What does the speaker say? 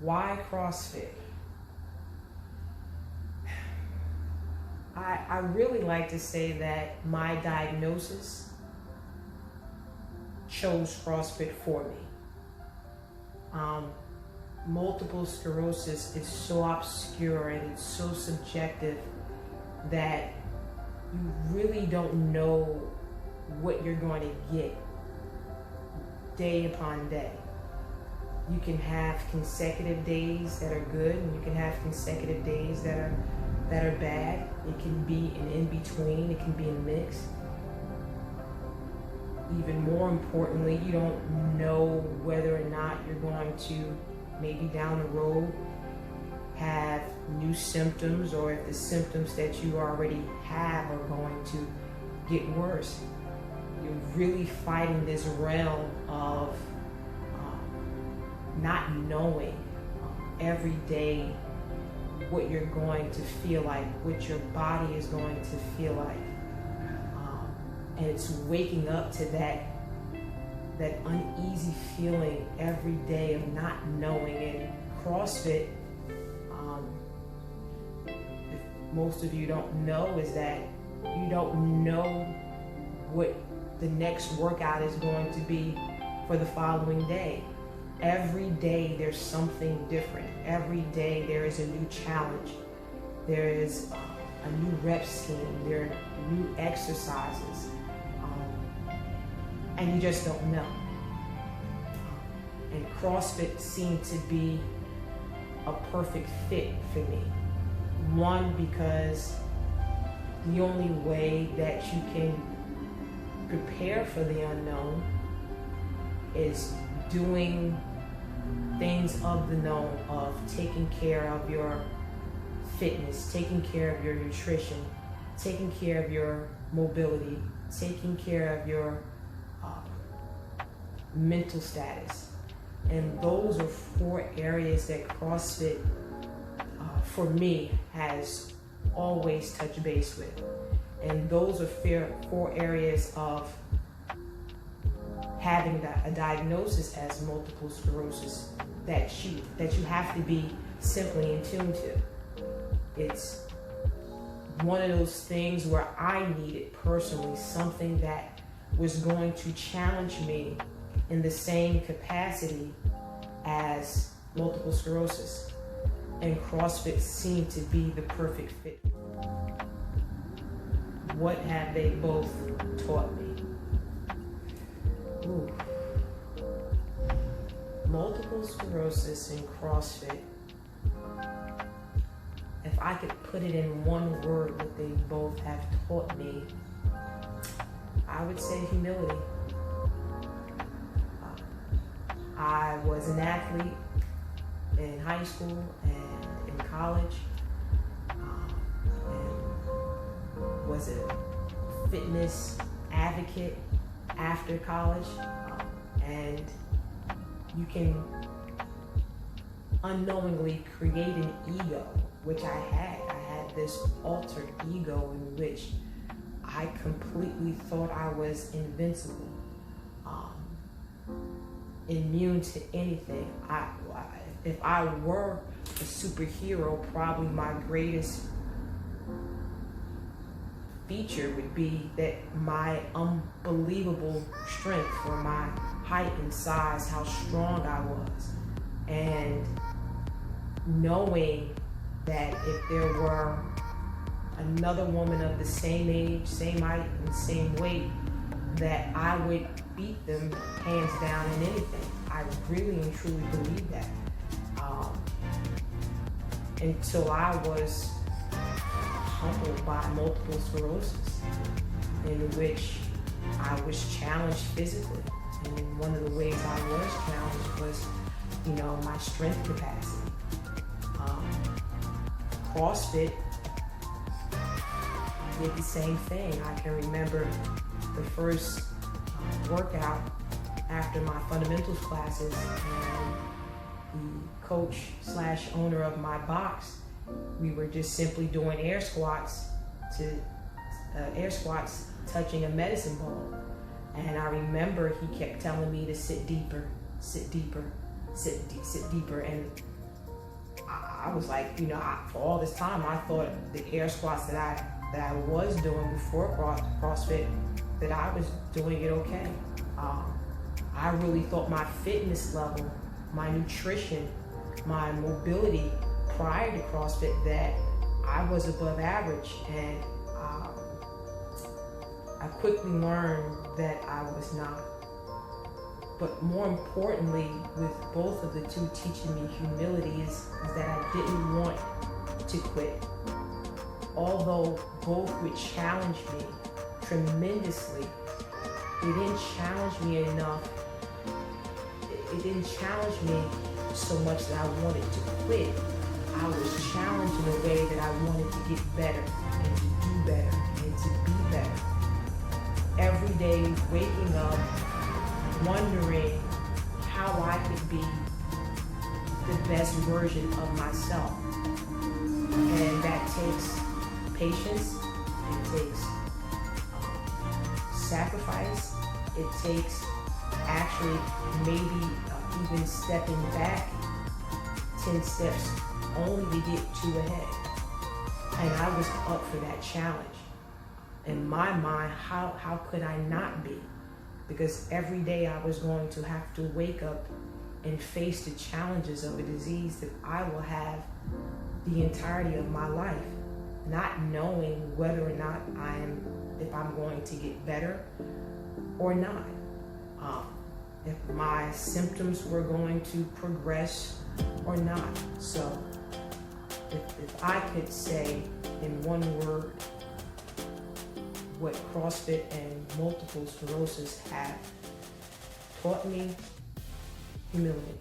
Why CrossFit? I really like to say that my diagnosis chose CrossFit for me. Multiple sclerosis is so obscure and it's so subjective that you really don't know what you're going to get day upon day. You can have consecutive days that are good, and you can have consecutive days that are bad. It can be an in-between, it can be a mix. Even more importantly, you don't know whether or not you're going to, maybe down the road, have new symptoms, or if the symptoms that you already have are going to get worse. You're really fighting this realm of not knowing every day what you're going to feel like, what your body is going to feel like. And it's waking up to that uneasy feeling every day of not knowing. And CrossFit, if most of you don't know, is that you don't know what the next workout is going to be for the following day. Every day there's something different. Every day there is a new challenge. There is a new rep scheme. There are new exercises. And you just don't know. And CrossFit seemed to be a perfect fit for me. One, because the only way that you can prepare for the unknown is doing things of the known, of taking care of your fitness, taking care of your nutrition, taking care of your mobility, taking care of your mental status. And those are 4 areas that CrossFit, for me, has always touched base with. And those are 4 areas of having a diagnosis as multiple sclerosis that you have to be simply in tune to. It's one of those things where I needed personally something that was going to challenge me in the same capacity as multiple sclerosis. And CrossFit seemed to be the perfect fit. What have they both taught me? Ooh. Multiple sclerosis and CrossFit, if I could put it in one word, what they both have taught me, I would say humility. I was an athlete in high school and in college, and was a fitness advocate after college, and you can unknowingly create an ego, which I had. I had this altered ego in which I completely thought I was invincible, immune to anything. If I were a superhero, probably my greatest feature would be that my unbelievable strength, for my height and size, how strong I was. And knowing that if there were another woman of the same age, same height, and same weight, that I would beat them hands down in anything. I really and truly believe that. Until I was humbled by multiple sclerosis, in which I was challenged physically. And one of the ways I was challenged was, my strength capacity. CrossFit did the same thing. I can remember the first workout after my fundamentals classes, and the coach / owner of my box, we were just simply doing air squats touching a medicine ball. And I remember he kept telling me to sit deeper, sit deeper, sit deeper. And I was like, for all this time, I thought the air squats that I was doing before CrossFit, that I was doing it okay. I really thought my fitness level, my nutrition, my mobility prior to CrossFit, that I was above average, and I quickly learned that I was not. But more importantly, with both of the two teaching me humility, is that I didn't want to quit. Although both would challenge me tremendously, they didn't challenge me enough. It didn't challenge me so much that I wanted to quit. I was challenged in a way that I wanted to get better and to do better and to be better. Every day waking up, wondering how I could be the best version of myself. And that takes patience, it takes sacrifice, it takes actually maybe even stepping back 10 steps only to get 2 ahead. And I was up for that challenge. In my mind, how could I not be? Because every day I was going to have to wake up and face the challenges of a disease that I will have the entirety of my life, not knowing whether or not if I'm going to get better or not. If my symptoms were going to progress or not. So if I could say in one word what CrossFit and multiple sclerosis have taught me: humility.